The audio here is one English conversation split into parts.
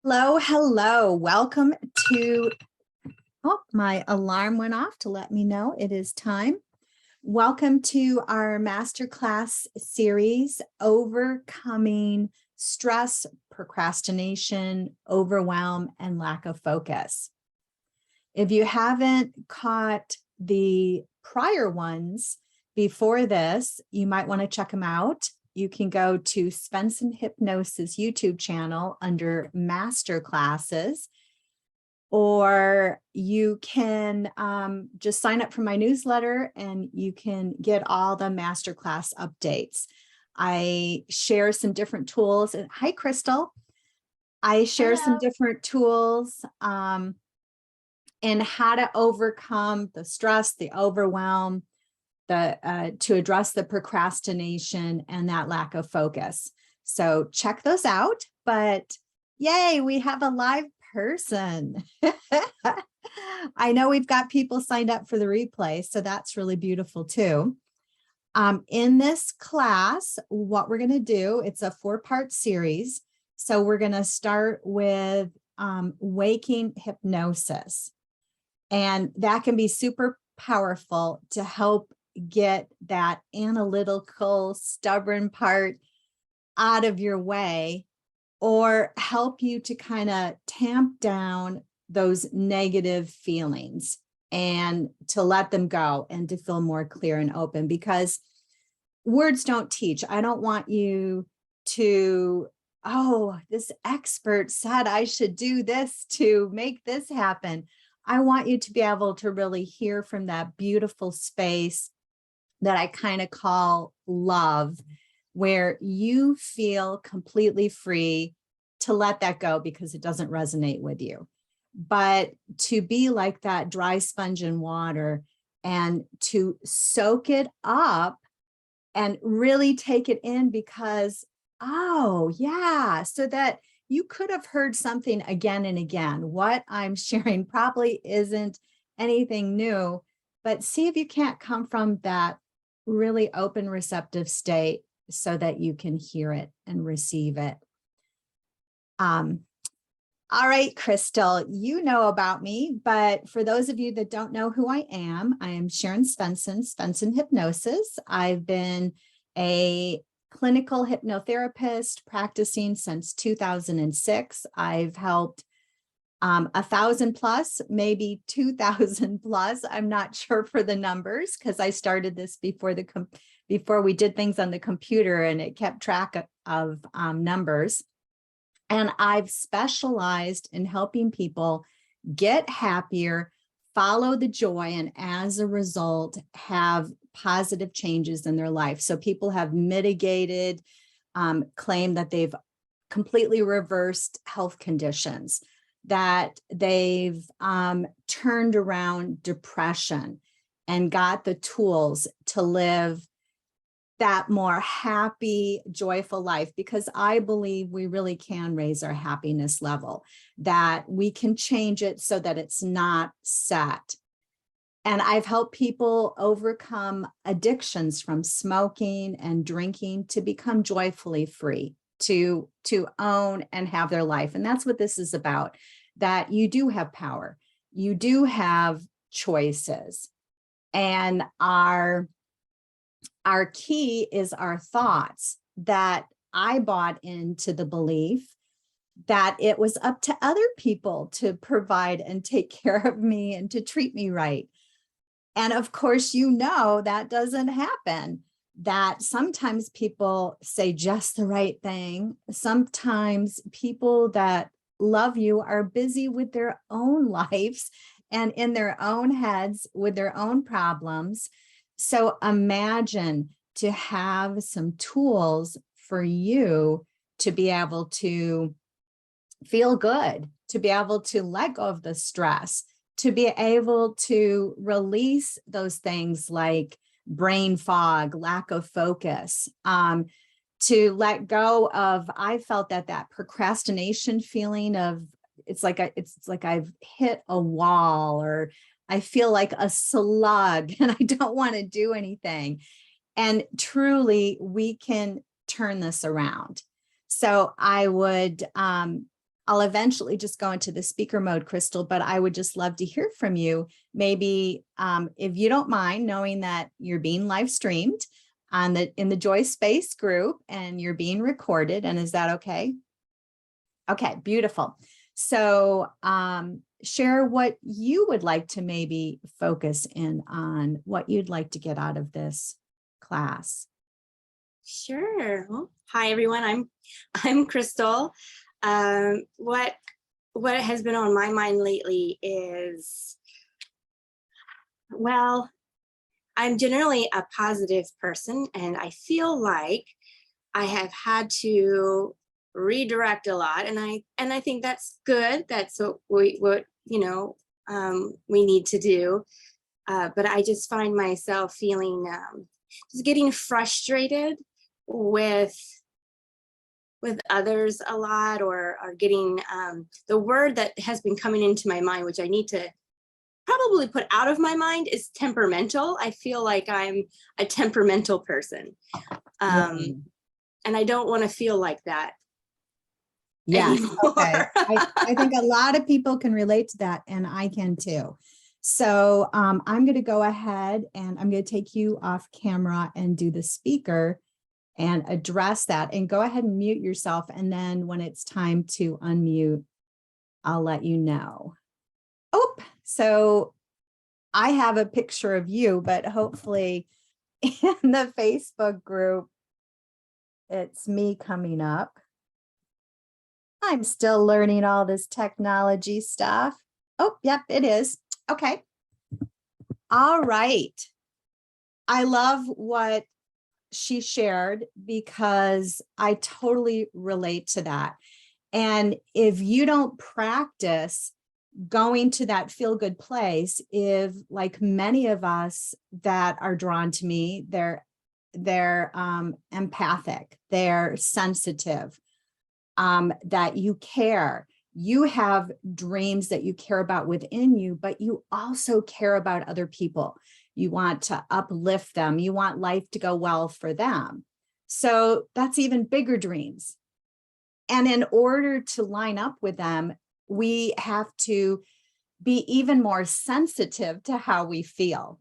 Hello, hello. Welcome to, oh, my alarm went off to let me know it is time. Welcome to our masterclass series, Overcoming Stress, Procrastination, Overwhelm, and Lack of Focus. If you haven't caught the prior ones before this, you might want to check them out. You can go to Svensson Hypnosis YouTube channel under Master Classes, or you can just sign up for my newsletter and you can get all the masterclass updates. I share some different tools. And hi, Crystal. I share some different tools in how to overcome the stress, the overwhelm, to address the procrastination and that lack of focus. So check those out. But yay, we have a live person. I know we've got people signed up for the replay, so that's really beautiful too. In this class, what we're going to do, it's a 4-part series. So we're going to start with waking hypnosis. And that can be super powerful to help get that analytical, stubborn part out of your way, or help you to kind of tamp down those negative feelings and to let them go and to feel more clear and open, because words don't teach. I don't want you to, oh, this expert said I should do this to make this happen. I want you to be able to really hear from that beautiful space that I kind of call love, where you feel completely free to let that go because it doesn't resonate with you. But to be like that dry sponge in water and to soak it up and really take it in, because, oh yeah, so that you could have heard something again and again. What I'm sharing probably isn't anything new, but see if you can't come from that really open, receptive state so that you can hear it and receive it. All right, Crystal, you know about me, but for those of you that don't know who I am Sharon Svensson, Svensson Hypnosis. I've been a clinical hypnotherapist practicing since 2006. I've helped 1,000 plus, maybe 2,000 plus. I'm not sure for the numbers because I started this before we did things on the computer and it kept track of numbers. And I've specialized in helping people get happier, follow the joy, and as a result, have positive changes in their life. So people have mitigated, claim that they've completely reversed health conditions, that they've turned around depression and got the tools to live that more happy, joyful life, because I believe we really can raise our happiness level, that we can change it so that it's not set. And I've helped people overcome addictions from smoking and drinking to become joyfully free, to own and have their life. And that's what this is about, that you do have power. You do have choices. And our key is our thoughts, that I bought into the belief that it was up to other people to provide and take care of me and to treat me right. And of course, you know, that doesn't happen, that sometimes people say just the right thing. Sometimes people that love you are busy with their own lives and in their own heads with their own problems. So imagine to have some tools for you to be able to feel good, to be able to let go of the stress, to be able to release those things like brain fog, lack of focus, to let go of, I felt that procrastination feeling of, it's like I've hit a wall, or I feel like a slug and I don't want to do anything. And truly, we can turn this around. So I would I'll eventually just go into the speaker mode, Crystal, but I would just love to hear from you. Maybe if you don't mind, knowing that you're being live streamed in the Joy Space group and you're being recorded. And is that okay? Okay, beautiful. So share what you would like to maybe focus in on, what you'd like to get out of this class. Sure. Well, hi everyone. I'm Crystal. What has been on my mind lately is, well, I'm generally a positive person, and I feel like I have had to redirect a lot, and I think that's good. That's what we need to do. But I just find myself feeling just getting frustrated with others a lot, or getting the word that has been coming into my mind, which I need to probably put out of my mind, is temperamental. I feel like I'm a temperamental person. And I don't want to feel like that. Yes. Okay. I think a lot of people can relate to that, and I can too. So I'm going to go ahead and I'm going to take you off camera and do the speaker and address that, and go ahead and mute yourself. And then when it's time to unmute, I'll let you know. Oh, so I have a picture of you, but hopefully in the Facebook group, it's me coming up. I'm still learning all this technology stuff. Oh, yep, it is. Okay. All right. I love what she shared because I totally relate to that. And if you don't practice going to that feel-good place, if, like many of us that are drawn to me, they're empathic, they're sensitive, that you care, you have dreams that you care about within you, but you also care about other people. You want to uplift them. You want life to go well for them. So that's even bigger dreams. And in order to line up with them, we have to be even more sensitive to how we feel,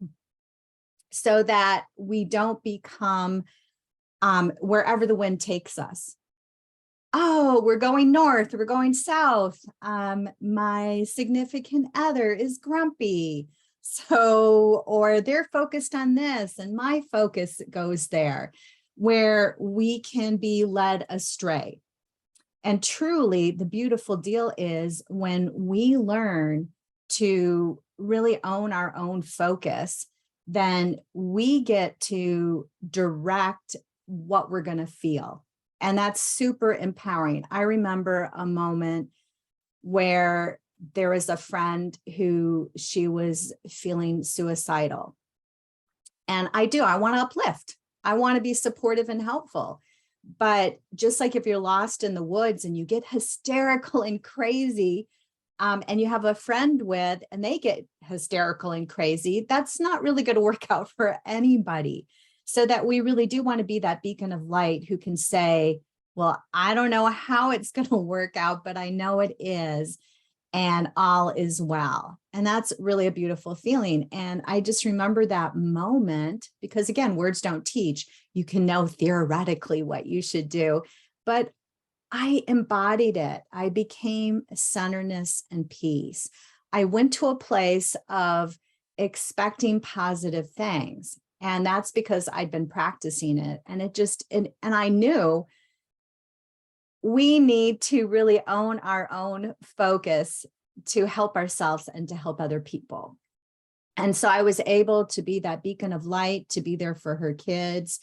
so that we don't become wherever the wind takes us. Oh, we're going north, we're going south. My significant other is grumpy. So, or they're focused on this and my focus goes there, where we can be led astray. And truly, the beautiful deal is when we learn to really own our own focus, then we get to direct what we're going to feel. And that's super empowering. I remember a moment where there was a friend who she was feeling suicidal. And I want to uplift. I want to be supportive and helpful. But just like if you're lost in the woods and you get hysterical and crazy, and you have a friend with, and they get hysterical and crazy, that's not really going to work out for anybody. So that we really do want to be that beacon of light who can say, well, I don't know how it's going to work out, but I know it is, and all is well. And that's really a beautiful feeling. And I just remember that moment because, again, words don't teach. You can know theoretically what you should do, but I embodied it. I became centeredness and peace. I went to a place of expecting positive things. And that's because I'd been practicing it. And it just, and I knew we need to really own our own focus to help ourselves and to help other people. And so I was able to be that beacon of light, to be there for her kids,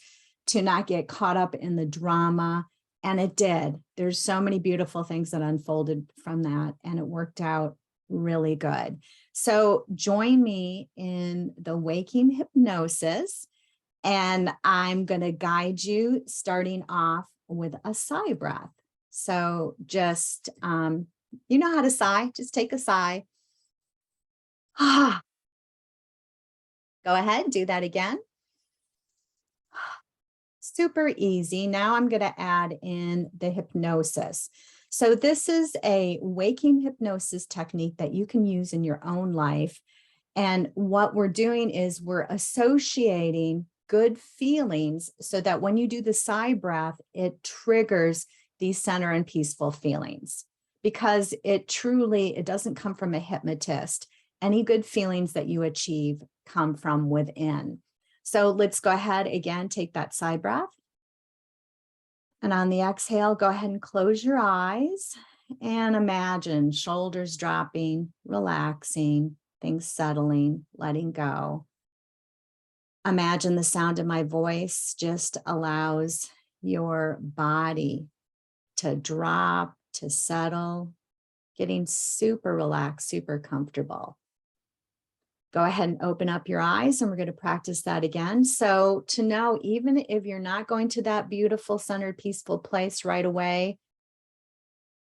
to not get caught up in the drama. And it did. There's so many beautiful things that unfolded from that, and it worked out really good. So join me in the waking hypnosis, and I'm going to guide you starting off with a sigh breath. So just, you know how to sigh, just take a sigh. Go ahead, do that again. Super easy. Now I'm going to add in the hypnosis. So this is a waking hypnosis technique that you can use in your own life. And what we're doing is we're associating good feelings so that when you do the sigh breath, it triggers these center and peaceful feelings because it doesn't come from a hypnotist. Any good feelings that you achieve come from within. So let's go ahead again, take that sigh breath. And on the exhale, go ahead and close your eyes and imagine shoulders dropping, relaxing, things settling, letting go. Imagine the sound of my voice just allows your body to drop, to settle, getting super relaxed, super comfortable. Go ahead and open up your eyes, and we're going to practice that again. So to know, even if you're not going to that beautiful, centered, peaceful place right away,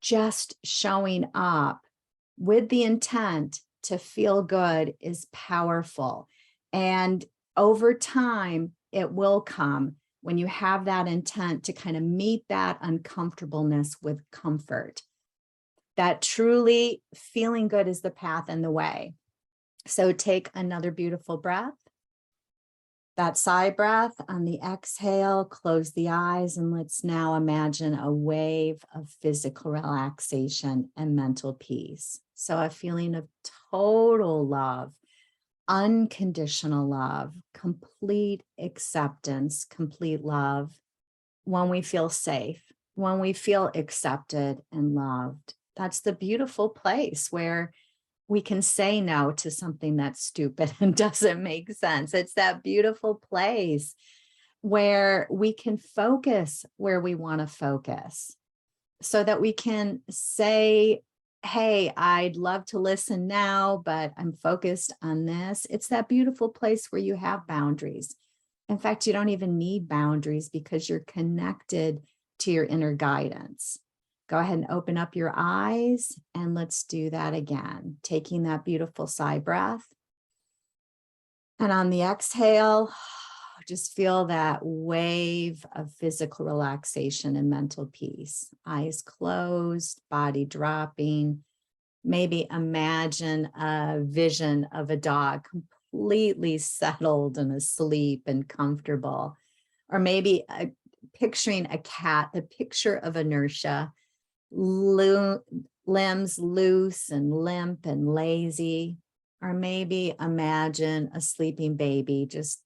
just showing up with the intent to feel good is powerful. And over time, it will come when you have that intent to kind of meet that uncomfortableness with comfort. That truly feeling good is the path and the way. So take another beautiful breath. That sigh breath on the exhale, close the eyes, and let's now imagine a wave of physical relaxation and mental peace. So a feeling of total love, unconditional love, complete acceptance, complete love. When we feel safe, when we feel accepted and loved, that's the beautiful place where we can say no to something that's stupid and doesn't make sense. It's that beautiful place where we can focus where we want to focus so that we can say, hey, I'd love to listen now, but I'm focused on this. It's that beautiful place where you have boundaries. In fact, you don't even need boundaries because you're connected to your inner guidance. Go ahead and open up your eyes, and let's do that again. Taking that beautiful sigh breath. And on the exhale, just feel that wave of physical relaxation and mental peace. Eyes closed, body dropping. Maybe imagine a vision of a dog completely settled and asleep and comfortable. Or maybe picturing a cat, the picture of inertia, limbs loose and limp and lazy. Or maybe imagine a sleeping baby just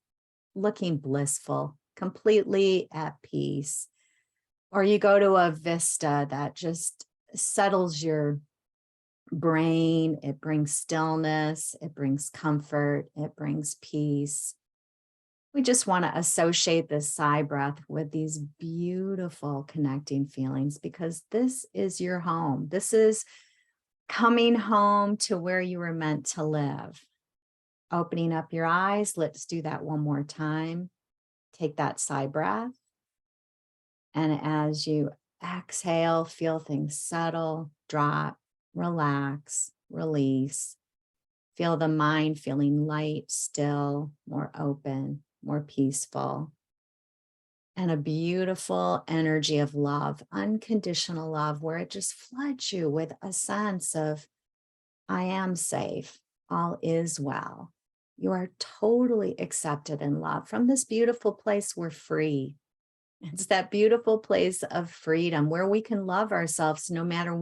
looking blissful, completely at peace. Or you go to a vista that just settles your brain. It brings stillness, it brings comfort, it brings peace. We just want to associate this sigh breath with these beautiful connecting feelings because this is your home. This is coming home to where you were meant to live. Opening up your eyes, let's do that one more time. Take that sigh breath. And as you exhale, feel things settle, drop, relax, release. Feel the mind feeling light, still, more open, more peaceful. And a beautiful energy of love, unconditional love, where it just floods you with a sense of, I am safe, all is well. You are totally accepted and loved. From this beautiful place, we're free. It's that beautiful place of freedom where we can love ourselves no matter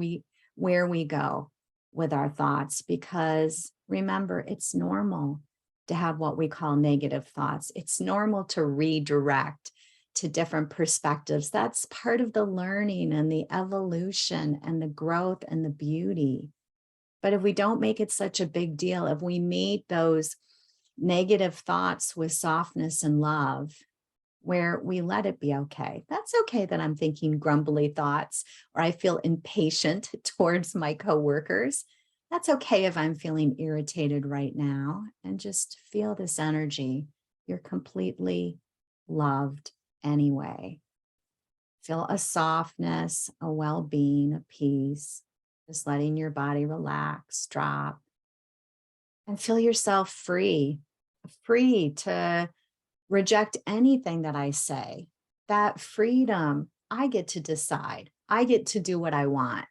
where we go with our thoughts, because remember, it's normal to have what we call negative thoughts. It's normal to redirect to different perspectives. That's part of the learning and the evolution and the growth and the beauty. But if we don't make it such a big deal, if we meet those negative thoughts with softness and love, where we let it be okay. That's okay that I'm thinking grumbly thoughts or I feel impatient towards my coworkers. That's okay if I'm feeling irritated right now, and just feel this energy. You're completely loved anyway. Feel a softness, a well-being, a peace, just letting your body relax, drop, and feel yourself free to reject anything that I say. That freedom, I get to decide. I get to do what I want,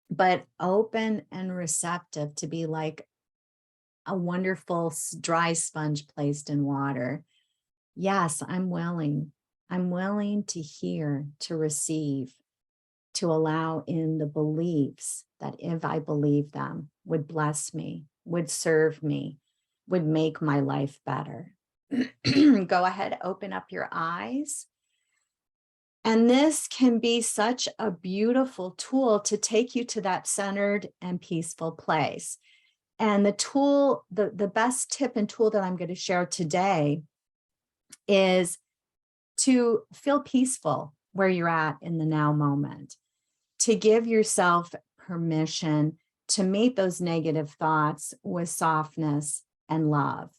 but open and receptive to be like a wonderful dry sponge placed in water. Yes, I'm willing. I'm willing to hear, to receive, to allow in the beliefs that if I believe them would bless me, would serve me, would make my life better. Go ahead, open up your eyes. And this can be such a beautiful tool to take you to that centered and peaceful place. And the tool, the best tip and tool that I'm going to share today is to feel peaceful where you're at in the now moment, to give yourself permission to meet those negative thoughts with softness and love,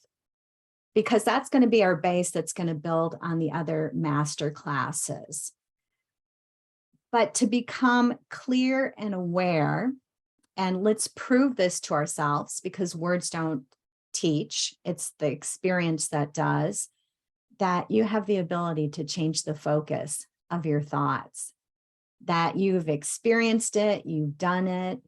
because that's going to be our base that's going to build on the other master classes. But to become clear and aware, and let's prove this to ourselves because words don't teach, it's the experience that does, that you have the ability to change the focus of your thoughts, that you've experienced it, you've done it,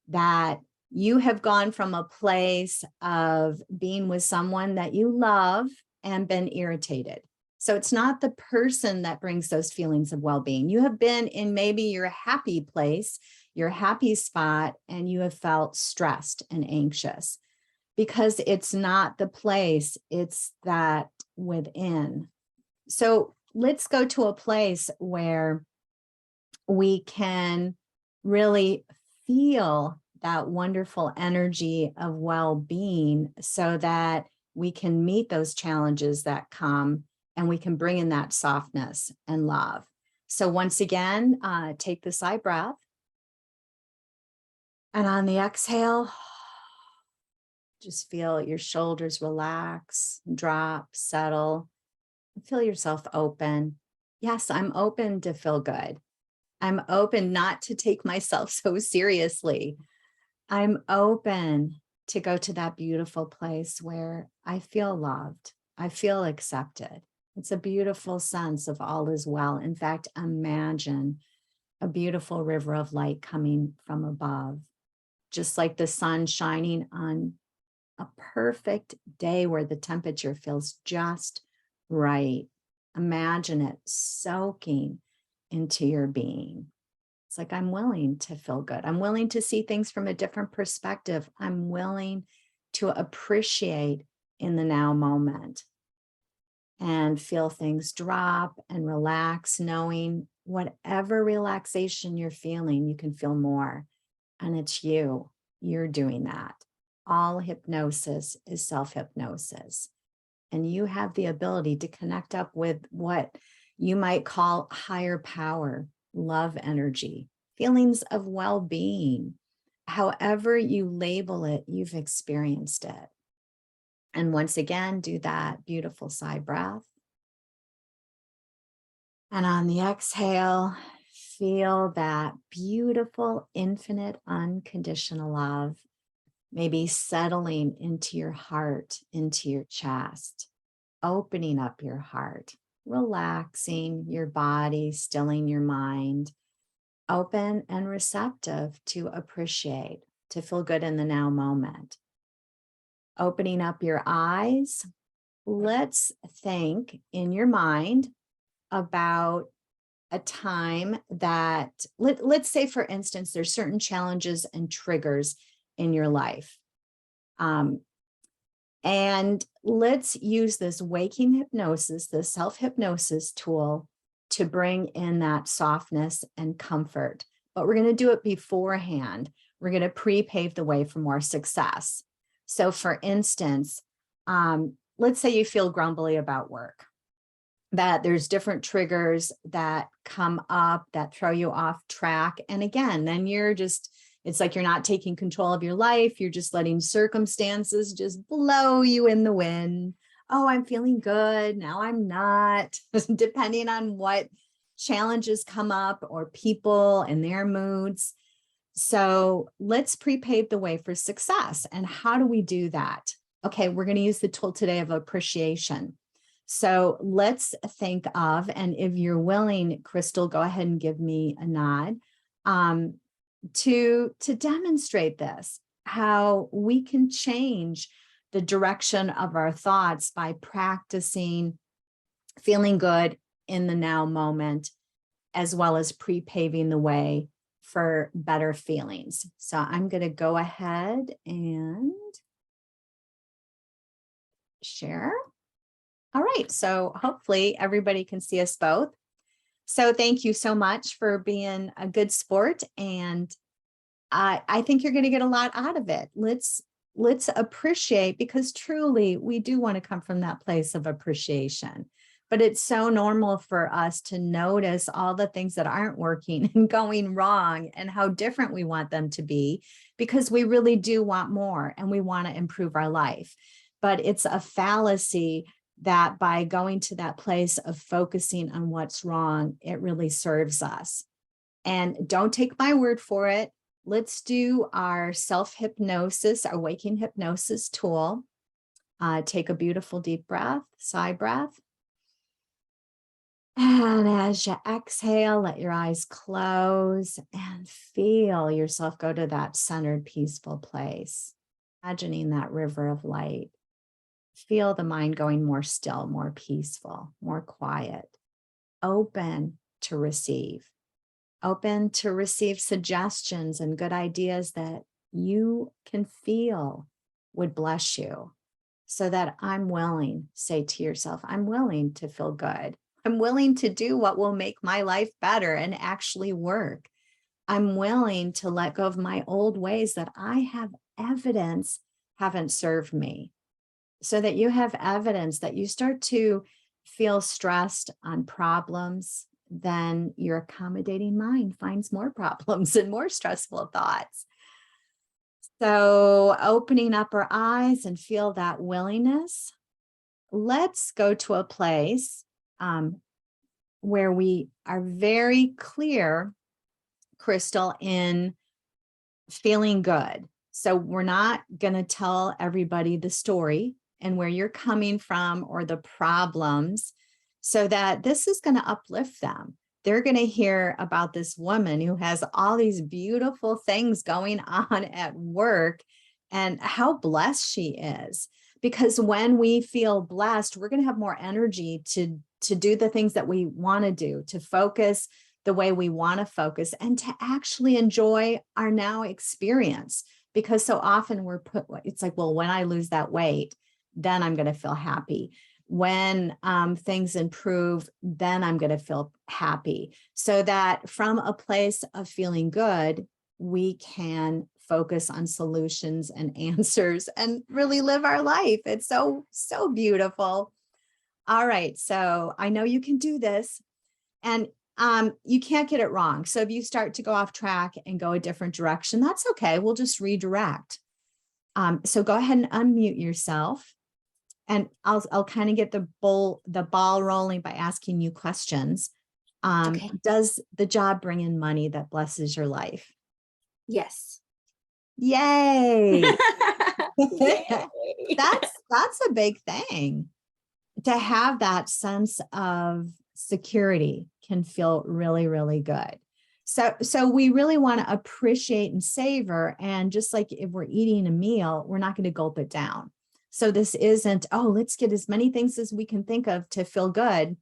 that you have gone from a place of being with someone that you love and been irritated. So it's not the person that brings those feelings of well-being. You have been in maybe your happy place, your happy spot, and you have felt stressed and anxious because it's not the place, it's that within. So let's go to a place where we can really feel that wonderful energy of well-being so that we can meet those challenges that come and we can bring in that softness and love. So once again, take the sigh breath. And on the exhale, just feel your shoulders relax, drop, settle, feel yourself open. Yes, I'm open to feel good. I'm open not to take myself so seriously. I'm open to go to that beautiful place where I feel loved. I feel accepted. It's a beautiful sense of all is well. In fact, imagine a beautiful river of light coming from above, just like the sun shining on a perfect day where the temperature feels just right. Imagine it soaking into your being. It's like, I'm willing to feel good. I'm willing to see things from a different perspective. I'm willing to appreciate in the now moment and feel things drop and relax, knowing whatever relaxation you're feeling, you can feel more. And it's you. You're doing that. All hypnosis is self-hypnosis. And you have the ability to connect up with what you might call higher power, love energy, feelings of well-being. However you label it, you've experienced it. And once again, do that beautiful sigh breath. And on the exhale, feel that beautiful, infinite, unconditional love, maybe settling into your heart, into your chest, opening up your heart, relaxing your body, stilling your mind, open and receptive to appreciate, to feel good in the now moment. Opening up your eyes, let's think in your mind about a time that, let's say, for instance, there's certain challenges and triggers in your life. And let's use this waking hypnosis, this self-hypnosis tool to bring in that softness and comfort. But we're going to do it beforehand. We're going to pre-pave the way for more success. So for instance, let's say you feel grumbly about work, that there's different triggers that come up that throw you off track. And again, then you're just, it's like you're not taking control of your life. You're just letting circumstances just blow you in the wind. Oh, I'm feeling good. Now I'm not, depending on what challenges come up or people and their moods. So let's pre-pave the way for success. And how do we do that? Okay, we're going to use the tool today of appreciation. So let's think of, and if you're willing, Crystal, go ahead and give me a nod, to demonstrate this, how we can change the direction of our thoughts by practicing feeling good in the now moment, as well as pre-paving the way for better feelings. So I'm going to go ahead and share. All right, so hopefully everybody can see us both. So thank you so much for being a good sport, and I think you're going to get a lot out of it. Let's appreciate, because truly we do want to come from that place of appreciation. But it's so normal for us to notice all the things that aren't working and going wrong and how different we want them to be, because we really do want more and we want to improve our life. But it's a fallacy that by going to that place of focusing on what's wrong, it really serves us. And don't take my word for it. Let's do our self-hypnosis, our waking hypnosis tool. Take a beautiful deep breath, sigh breath. And as you exhale, let your eyes close and feel yourself go to that centered, peaceful place. Imagining that river of light. Feel the mind going more still, more peaceful, more quiet, open to receive. Open to receive suggestions and good ideas that you can feel would bless you. So that I'm willing, say to yourself, I'm willing to feel good. I'm willing to do what will make my life better and actually work. I'm willing to let go of my old ways that I have evidence haven't served me. So that you have evidence that you start to feel stressed on problems, then your accommodating mind finds more problems and more stressful thoughts. So opening up our eyes and feel that willingness. Let's go to a place where we are very clear, Crystal, in feeling good. So we're not going to tell everybody the story and where you're coming from or the problems, so that this is going to uplift them. They're going to hear about this woman who has all these beautiful things going on at work and how blessed she is. Because when we feel blessed, we're going to have more energy to do the things that we want to do, to focus the way we want to focus, and to actually enjoy our now experience. Because so often it's like, well, when I lose that weight, then I'm going to feel happy. When things improve, then I'm going to feel happy. So that from a place of feeling good, we can focus on solutions and answers and really live our life. It's so, so beautiful. All right. So I know you can do this, and you can't get it wrong. So if you start to go off track and go a different direction, that's okay. We'll just redirect. So go ahead and unmute yourself. And I'll kind of get the ball rolling by asking you questions. Okay. Does the job bring in money that blesses your life? Yes. Yay! Yay. That's a big thing. To have that sense of security can feel really, really good. So we really want to appreciate and savor. And just like if we're eating a meal, we're not going to gulp it down. So this isn't, oh, let's get as many things as we can think of to feel good.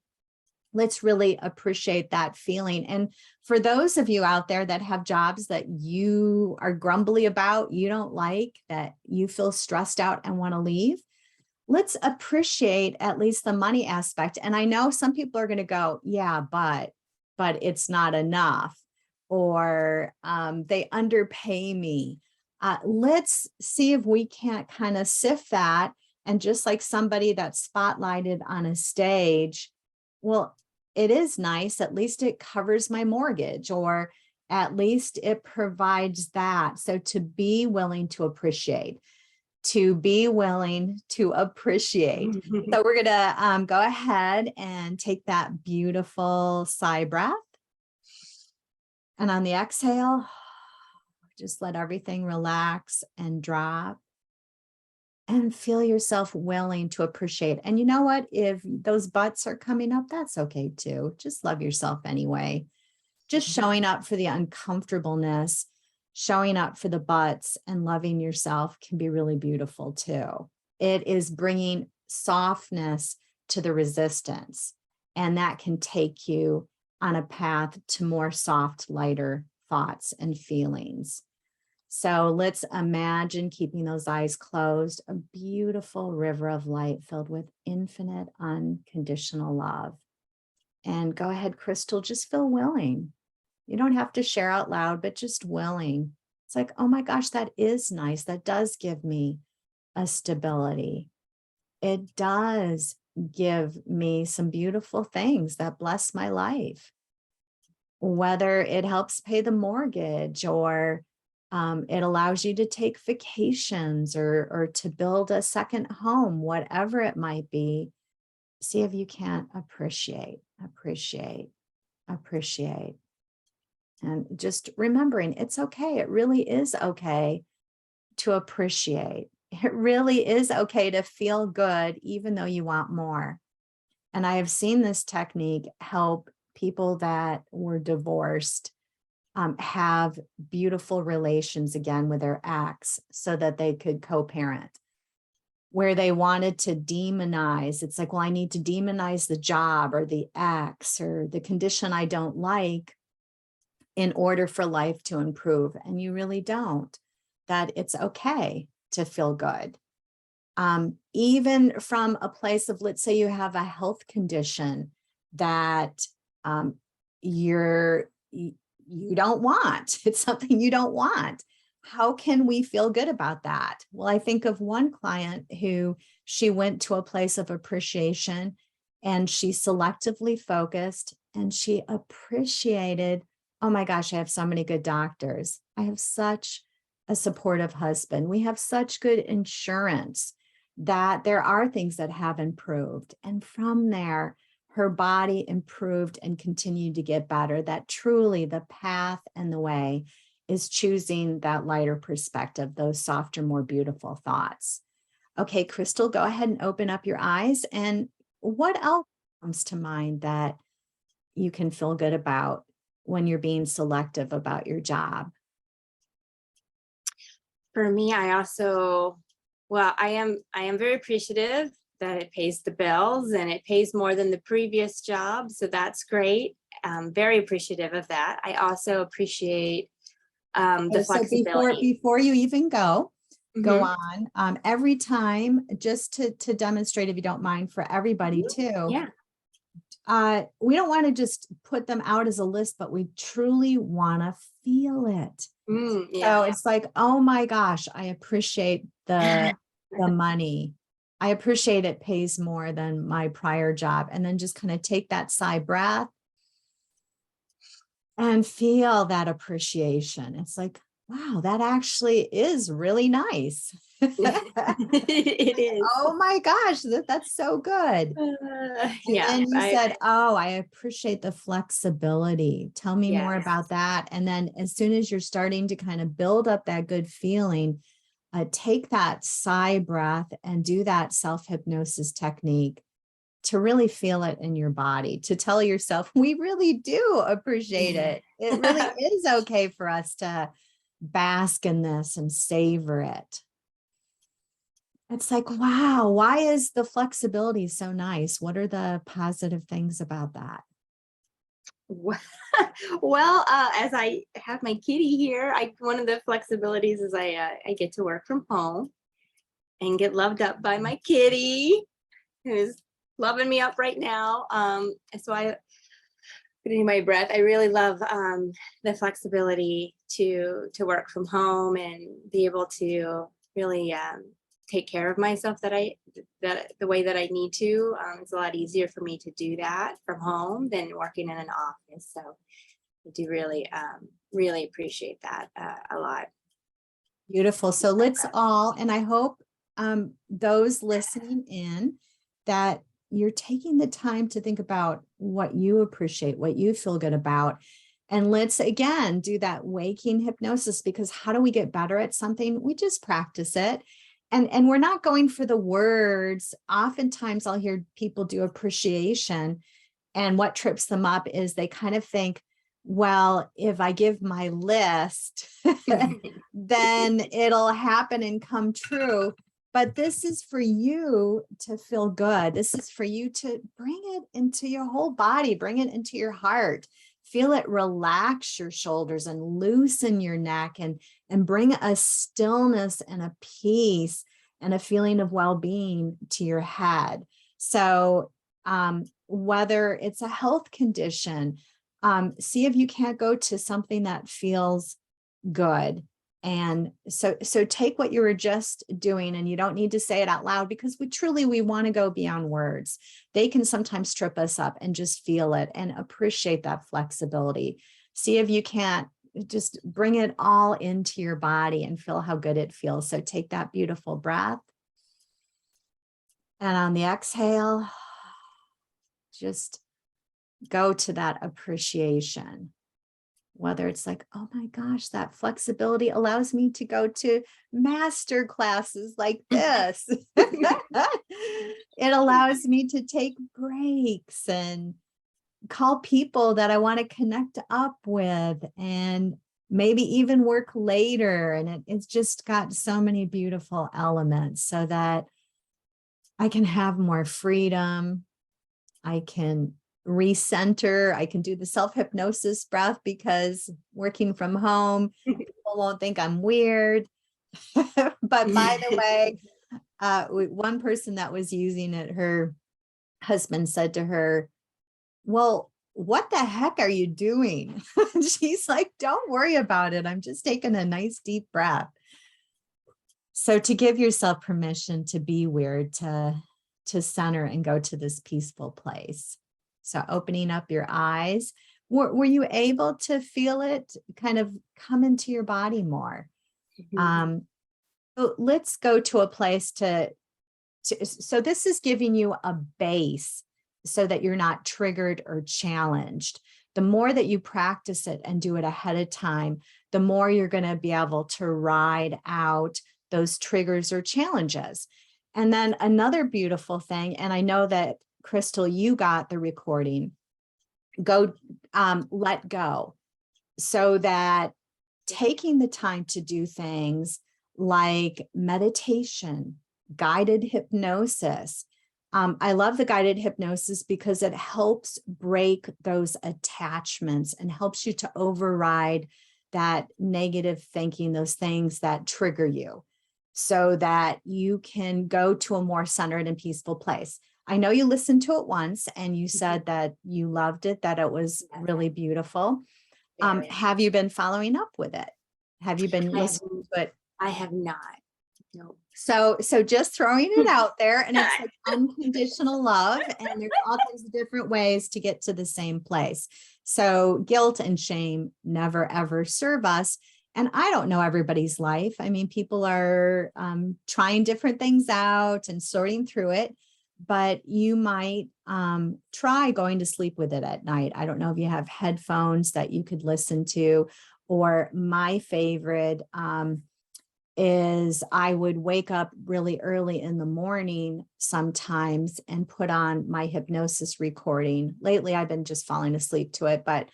Let's really appreciate that feeling. And for those of you out there that have jobs that you are grumbly about, you don't like, that you feel stressed out and want to leave, let's appreciate at least the money aspect. And I know some people are going to go, yeah, but it's not enough, or they underpay me. Let's see if we can't kind of sift that. And just like somebody that's spotlighted on a stage, well, it is nice. At least it covers my mortgage, or at least it provides that. So to be willing to appreciate. So we're going to go ahead and take that beautiful sigh breath. And on the exhale, just let everything relax and drop. and feel yourself willing to appreciate. And you know what? If those butts are coming up, that's okay too. Just love yourself anyway. Just showing up for the uncomfortableness, showing up for the butts, and loving yourself can be really beautiful too. It is bringing softness to the resistance, and that can take you on a path to more soft, lighter thoughts and feelings. So let's imagine keeping those eyes closed, a beautiful river of light filled with infinite, unconditional love. And go ahead, Crystal, just feel willing. You don't have to share out loud, but just willing. It's like, oh my gosh, that is nice. That does give me a stability. It does give me some beautiful things that bless my life. Whether it helps pay the mortgage, or it allows you to take vacations, or to build a second home, whatever it might be. See if you can't appreciate. And just remembering it's okay. It really is okay to appreciate. It really is okay to feel good, even though you want more. And I have seen this technique help people that were divorced have beautiful relations again with their ex, so that they could co-parent. Where they wanted to demonize, it's like, well, I need to demonize the job or the ex or the condition I don't like in order for life to improve. And you really don't. That it's okay to feel good. Even from a place of, let's say you have a health condition that you don't want. It's something you don't want. How can we feel good about that? Well, I think of one client who she went to a place of appreciation, and she selectively focused, and she appreciated, oh my gosh, I have so many good doctors. I have such a supportive husband. We have such good insurance, that there are things that have improved. And from there, her body improved and continued to get better. That truly the path and the way is choosing that lighter perspective, those softer, more beautiful thoughts. Okay, Crystal, go ahead and open up your eyes. And what else comes to mind that you can feel good about when you're being selective about your job? For me, I am very appreciative that it pays the bills, and it pays more than the previous job. So that's great. I'm very appreciative of that. I also appreciate the So flexibility. before you even go Mhm. on, every time, just to demonstrate, if you don't mind, for everybody too, Yeah. we don't want to just put them out as a list, but we truly want to feel it. Yeah. So it's like, oh my gosh, I appreciate the money. I appreciate it pays more than my prior job. And then just kind of take that sigh breath and feel that appreciation. It's like, wow, that actually is really nice. It is. Oh my gosh, that's so good. And Yeah. then you said, oh, I appreciate the flexibility. Tell me more Yes. about that. And then as soon as you're starting to kind of build up that good feeling, take that sigh breath and do that self-hypnosis technique to really feel it in your body, to tell yourself, we really do appreciate it. It really is okay for us to bask in this and savor it. It's like, wow, why is the flexibility so nice? What are the positive things about that? Well, as I have my kitty here, one of the flexibilities is I get to work from home and get loved up by my kitty, who's loving me up right now. So I putting my breath. I really love the flexibility to work from home and be able to really take care of myself that the way that I need to. It's a lot easier for me to do that from home than working in an office. So I do really appreciate that a lot. Beautiful. So let's all, and I hope those listening in, that you're taking the time to think about what you appreciate, what you feel good about. And let's again do that waking hypnosis, because how do we get better at something? We just practice it. and we're not going for the words. Oftentimes I'll hear people do appreciation, and what trips them up is they kind of think, well, if I give my list, then it'll happen and come true. But this is for you to feel good. This is for you to bring it into your whole body, bring it into your heart, feel it relax your shoulders and loosen your neck, and bring a stillness and a peace and a feeling of well-being to your head. So whether it's a health condition, see if you can't go to something that feels good. And so take what you were just doing, and you don't need to say it out loud, because we want to go beyond words. They can sometimes trip us up, and just feel it and appreciate that flexibility. See if you can't just bring it all into your body and feel how good it feels. So take that beautiful breath. And on the exhale, just go to that appreciation. Whether it's like, oh my gosh, that flexibility allows me to go to master classes like this. It allows me to take breaks and call people that I want to connect up with, and maybe even work later. And it's just got so many beautiful elements, so that I can have more freedom. I can recenter. I can do the self-hypnosis breath, because working from home, people won't think I'm weird. But by the way, one person that was using it, her husband said to her, well, what the heck are you doing? She's like, don't worry about it. I'm just taking a nice deep breath. So to give yourself permission to be weird, to center and go to this peaceful place. So opening up your eyes, were you able to feel it kind of come into your body more? So let's go to a place so this is giving you a base so that you're not triggered or challenged. The more that you practice it and do it ahead of time, the more you're going to be able to ride out those triggers or challenges. And then another beautiful thing, and I know that Crystal, you got the recording, let go. So that taking the time to do things like meditation, guided hypnosis. I love the guided hypnosis because it helps break those attachments and helps you to override that negative thinking, those things that trigger you, so that you can go to a more centered and peaceful place. I know you listened to it once and you said that you loved it, that it was really beautiful. Have you been following up with it? Have you been listening to it? I have not. No. So just throwing it out there, and it's like unconditional love, and there's all kinds of different ways to get to the same place. So guilt and shame never, ever serve us. And I don't know everybody's life. I mean, people are trying different things out and sorting through it, but you might try going to sleep with it at night. I don't know if you have headphones that you could listen to, or my favorite is I would wake up really early in the morning sometimes and put on my hypnosis recording. Lately, I've been just falling asleep to it, but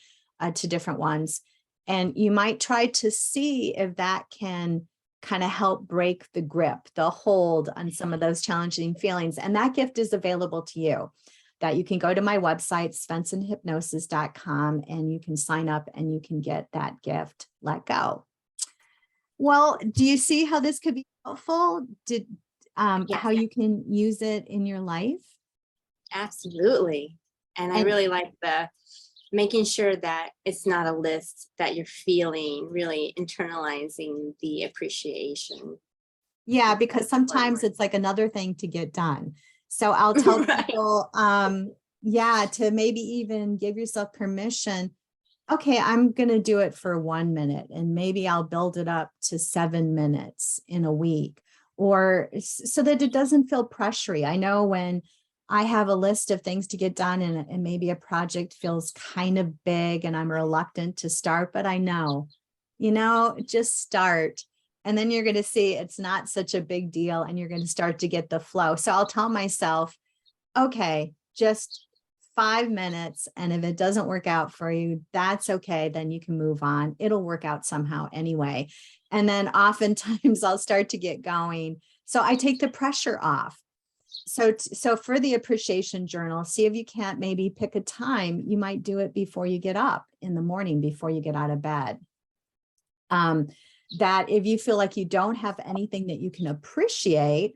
to different ones. And you might try to see if that can kind of help break the grip, the hold on some of those challenging feelings. And that gift is available to you, that you can go to my website, svensonhypnosis.com, and you can sign up and you can get that gift, Let Go. Well, do you see how this could be helpful? Yes. How you can use it in your life? Absolutely. And I really like the making sure that it's not a list, that you're feeling, really internalizing the appreciation. Yeah, because sometimes it's like another thing to get done. So I'll tell people, to maybe even give yourself permission. Okay, I'm going to do it for 1 minute, and maybe I'll build it up to 7 minutes in a week, or so that it doesn't feel pressury. I know when I have a list of things to get done, and maybe a project feels kind of big and I'm reluctant to start, but I know, just start. And then you're going to see it's not such a big deal and you're going to start to get the flow. So I'll tell myself, okay, just 5 minutes. And if it doesn't work out for you, that's okay. Then you can move on. It'll work out somehow anyway. And then oftentimes I'll start to get going. So I take the pressure off. So for the appreciation journal, see if you can't maybe pick a time. You might do it before you get up in the morning, before you get out of bed. That if you feel like you don't have anything that you can appreciate,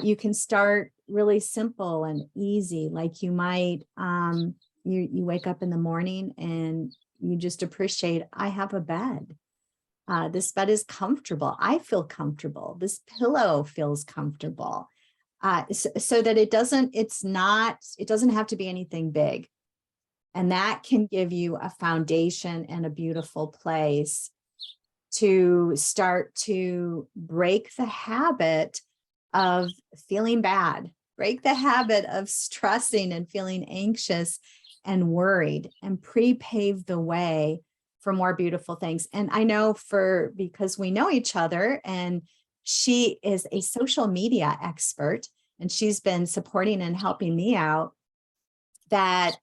you can start really simple and easy. Like you might, you wake up in the morning and you just appreciate, I have a bed. This bed is comfortable. I feel comfortable. This pillow feels comfortable. So that it doesn't have to be anything big. And that can give you a foundation and a beautiful place to start to break the habit of feeling bad, break the habit of stressing and feeling anxious and worried, and pre-pave the way for more beautiful things. And I know because we know each other, and she is a social media expert, and she's been supporting and helping me out, that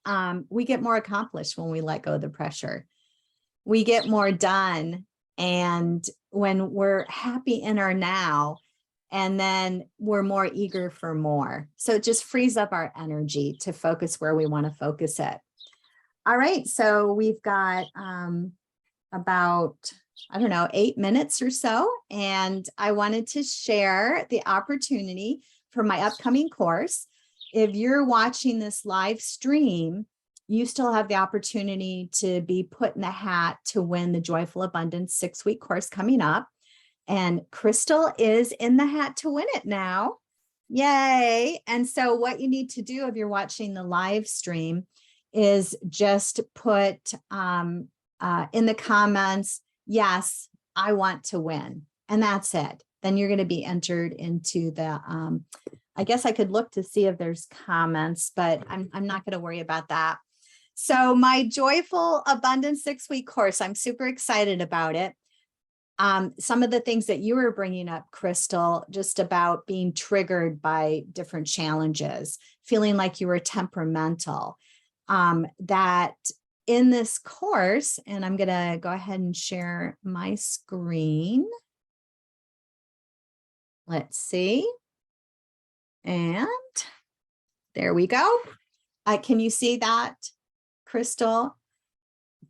we get more accomplished when we let go of the pressure. We get more done. And when we're happy in our now, and then we're more eager for more. So it just frees up our energy to focus where we want to focus it. All right. So we've got about, 8 minutes or so. And I wanted to share the opportunity for my upcoming course. If you're watching this live stream, you still have the opportunity to be put in the hat to win the Joyful Abundance 6-week course coming up. And Crystal is in the hat to win it now. Yay. And so what you need to do if you're watching the live stream is just put in the comments, yes, I want to win. And that's it. Then you're going to be entered into the, I guess I could look to see if there's comments, but I'm not going to worry about that. So my Joyful Abundance 6-week course, I'm super excited about it. Some of the things that you were bringing up, Crystal, just about being triggered by different challenges, feeling like you were temperamental, that in this course, and I'm going to go ahead and share my screen. Let's see. And there we go. Can you see that, Crystal?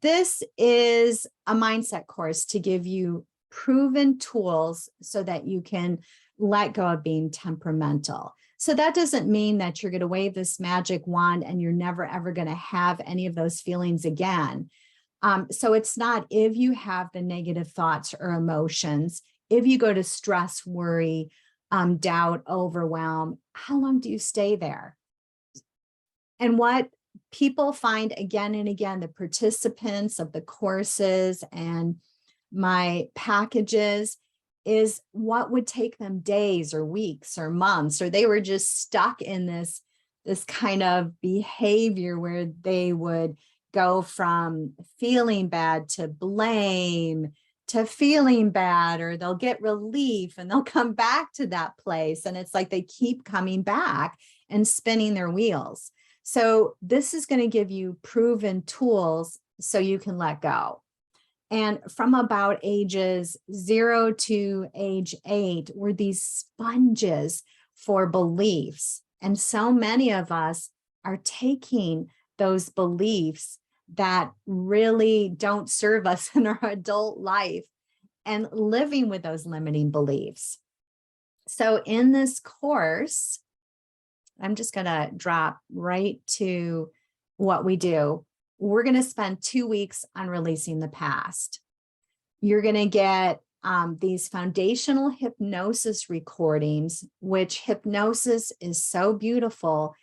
This is a mindset course to give you proven tools so that you can let go of being temperamental. So that doesn't mean that you're going to wave this magic wand and you're never, ever going to have any of those feelings again. So it's not if you have the negative thoughts or emotions, if you go to stress, worry, doubt, overwhelm, how long do you stay there? And what people find again and again, the participants of the courses and my packages, is what would take them days or weeks or months, or they were just stuck in this kind of behavior where they would go from feeling bad to blame to feeling bad, or they'll get relief and they'll come back to that place. And it's like they keep coming back and spinning their wheels. So this is going to give you proven tools so you can let go. And from about ages 0 to age 8, we're these sponges for beliefs. And so many of us are taking those beliefs that really don't serve us in our adult life and living with those limiting beliefs. So in this course, I'm just going to drop right to what we do. We're going to spend 2 weeks on releasing the past. You're going to get these foundational hypnosis recordings, which hypnosis is so beautiful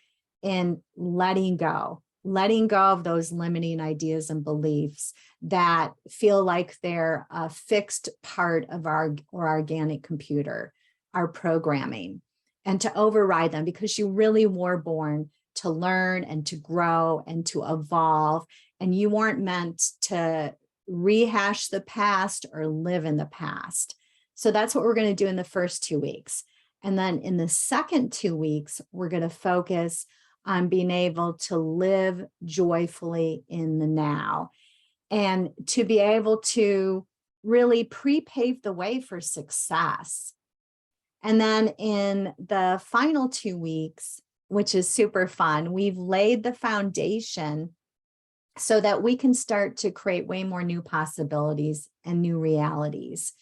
in letting go of those limiting ideas and beliefs that feel like they're a fixed part of our organic computer, our programming, and to override them, because you really were born to learn and to grow and to evolve. And you weren't meant to rehash the past or live in the past. So that's what we're going to do in the first 2 weeks. And then in the second 2 weeks, we're going to focus on being able to live joyfully in the now and to be able to really pre-pave the way for success. And then in the final 2 weeks, which is super fun, we've laid the foundation so that we can start to create way more new possibilities and new realities.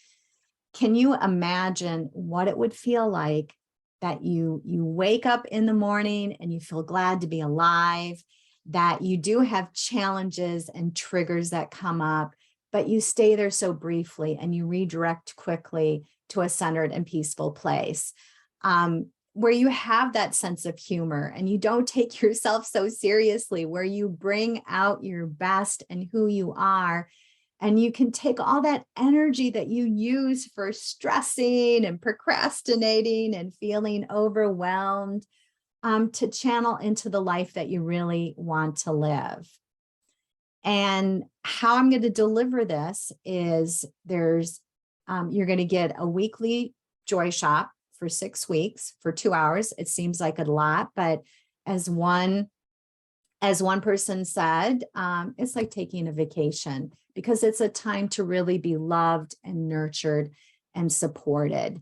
Can you imagine what it would feel like that you wake up in the morning and you feel glad to be alive, that you do have challenges and triggers that come up, but you stay there so briefly and you redirect quickly to a centered and peaceful place, where you have that sense of humor and you don't take yourself so seriously, where you bring out your best and who you are. And you can take all that energy that you use for stressing and procrastinating and feeling overwhelmed, to channel into the life that you really want to live. And how I'm going to deliver this is you're going to get a weekly joy shop for 6 weeks for 2 hours. It seems like a lot, but as one person said, it's like taking a vacation, because it's a time to really be loved and nurtured and supported.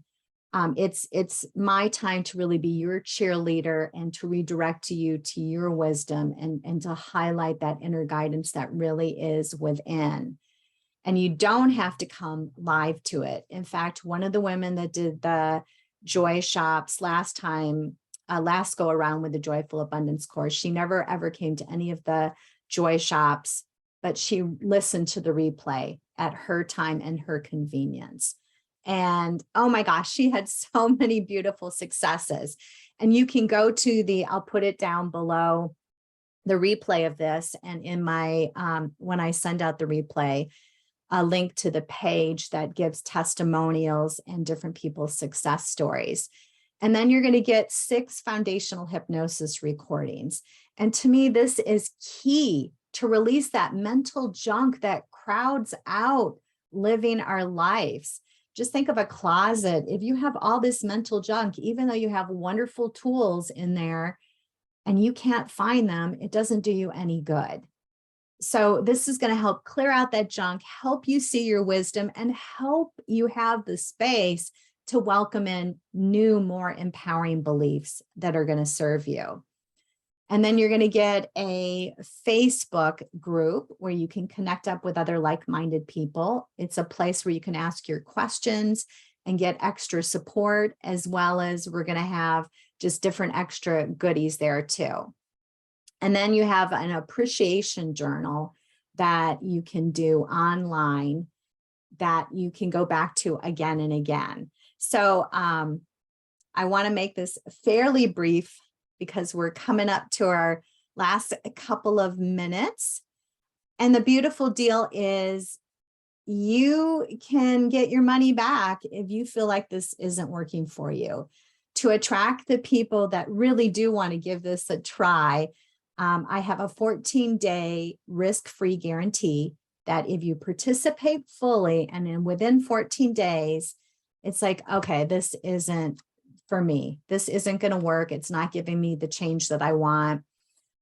It's my time to really be your cheerleader and to redirect you to your wisdom and to highlight that inner guidance that really is within. And you don't have to come live to it. In fact, one of the women that did the joy shops last go around with the Joyful Abundance course, she never ever came to any of the joy shops, but she listened to the replay at her time and her convenience. And oh my gosh, she had so many beautiful successes. And you can go to I'll put it down below, the replay of this. And in my, when I send out the replay, a link to the page that gives testimonials and different people's success stories. And then you're going to get 6 foundational hypnosis recordings. And to me, this is key to release that mental junk that crowds out living our lives. Just think of a closet. If you have all this mental junk, even though you have wonderful tools in there and you can't find them, it doesn't do you any good. So this is going to help clear out that junk, help you see your wisdom, and help you have the space to welcome in new, more empowering beliefs that are going to serve you. And then you're going to get a Facebook group where you can connect up with other like-minded people. It's a place where you can ask your questions and get extra support, as well as we're going to have just different extra goodies there too. And then you have an appreciation journal that you can do online that you can go back to again and again. So I want to make this fairly brief because we're coming up to our last couple of minutes. And the beautiful deal is you can get your money back if you feel like this isn't working for you. To attract the people that really do want to give this a try, I have a 14-day risk-free guarantee that if you participate fully and then within 14 days, it's like, okay, this isn't for me. This isn't going to work. It's not giving me the change that I want.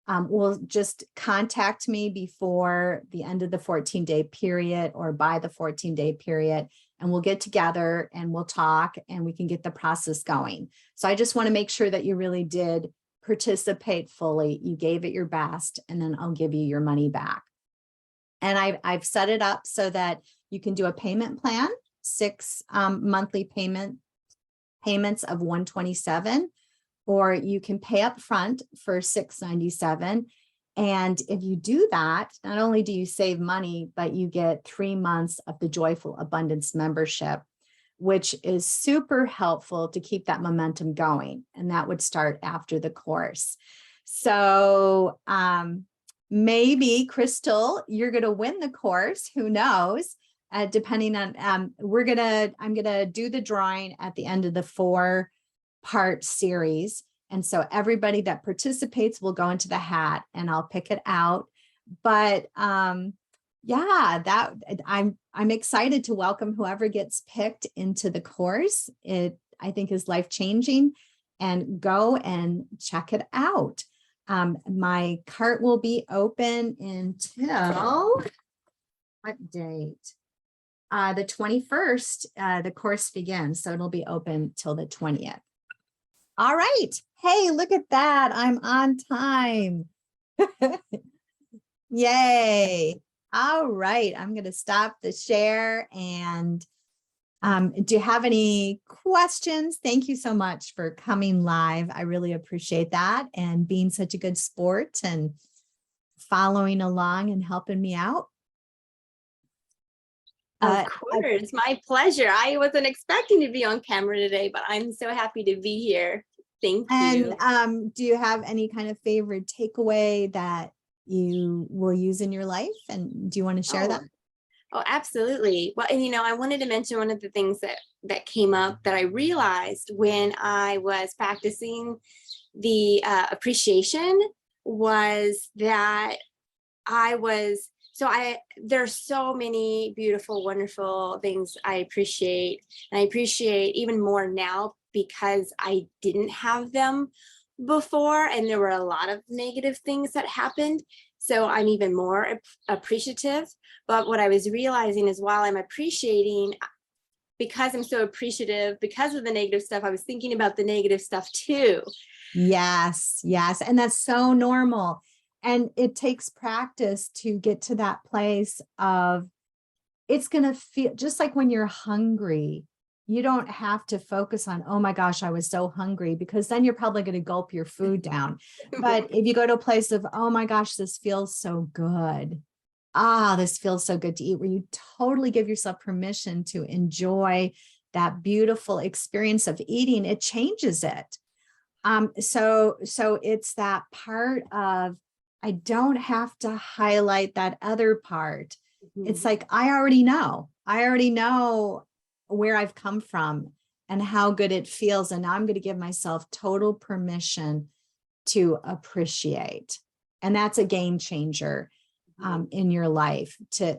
Will just contact me before the end of the 14-day period or by the 14-day period, and we'll get together and we'll talk and we can get the process going. So I just want to make sure that you really did participate fully. You gave it your best, and then I'll give you your money back. And I've set it up so that you can do a payment plan, 6 monthly payments of $127, or you can pay up front for $697. And if you do that, not only do you save money, but you get 3 months of the Joyful Abundance membership, which is super helpful to keep that momentum going. And that would start after the course. So maybe, Crystal, you're going to win the course. Who knows? Depending on, I'm going to do the drawing at the end of the 4-part series. And so everybody that participates will go into the hat and I'll pick it out. But Yeah, that I'm excited to welcome whoever gets picked into the course. It I think is life-changing, and go and check it out. My cart will be open until what date? The 21st, the course begins, so it'll be open till the 20th. All right. Hey, look at that. I'm on time. Yay. All right. I'm going to stop the share. And do you have any questions? Thank you so much for coming live. I really appreciate that and being such a good sport and following along and helping me out. Of course, my pleasure. I wasn't expecting to be on camera today, but I'm so happy to be here. Thank you. And do you have any kind of favorite takeaway that you will use in your life? And do you want to share that? Oh, absolutely. Well, and I wanted to mention one of the things that came up that I realized when I was practicing the appreciation was that there's so many beautiful, wonderful things I appreciate. And I appreciate even more now because I didn't have them before. And there were a lot of negative things that happened. So I'm even more appreciative. But what I was realizing is while I'm appreciating, because I'm so appreciative, because of the negative stuff, I was thinking about the negative stuff too. Yes, yes. And that's so normal. And it takes practice to get to that place of it's going to feel just like when you're hungry. You don't have to focus on, oh my gosh, I was so hungry, because then you're probably going to gulp your food down. But if you go to a place of, oh my gosh, this feels so good. This feels so good to eat, where you totally give yourself permission to enjoy that beautiful experience of eating, it changes it. So it's that part of, I don't have to highlight that other part. It's like, I already know where I've come from and how good it feels. And now I'm going to give myself total permission to appreciate. And that's a game changer in your life, to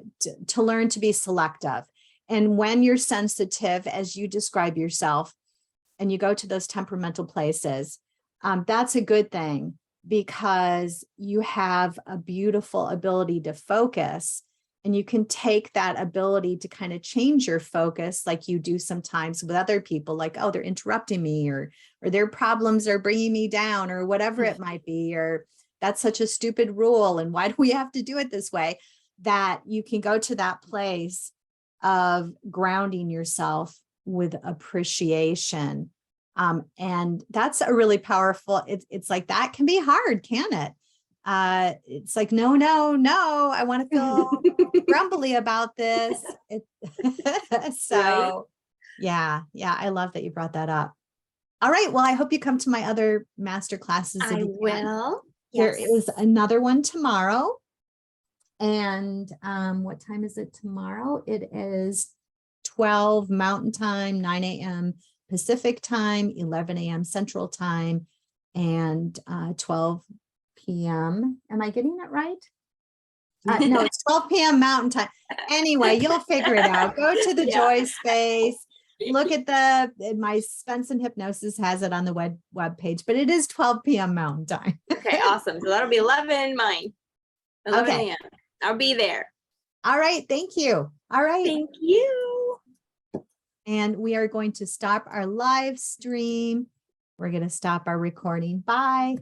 learn to be selective. And when you're sensitive, as you describe yourself, and you go to those temperamental places, that's a good thing, because you have a beautiful ability to focus, and you can take that ability to kind of change your focus, like you do sometimes with other people, like, oh, they're interrupting me, or their problems are bringing me down, or whatever it might be, or that's such a stupid rule, and why do we have to do it this way? That you can go to that place of grounding yourself with appreciation. And that's a really powerful, it's like, that can be hard, can it? It's like, no, I want to feel grumbly about this. So Right? yeah, I love that you brought that up. All right. Well, I hope you come to my other master classes. I will. There Yes. is another one tomorrow. And what time is it tomorrow? It is 12 Mountain Time, 9 a.m. Pacific Time, 11 a.m. Central Time, and 12 p.m. Am I getting it right? No, it's 12 p.m. Mountain Time. Anyway, you'll figure it out. Go to the Joy Space. Look at my Svensson Hypnosis has it on the web page, but it is 12 p.m. Mountain Time. Okay, awesome. So that'll be 11 mine. 11 Okay. a.m. I'll be there. All right. Thank you. All right. Thank you. And we are going to stop our live stream. We're going to stop our recording. Bye.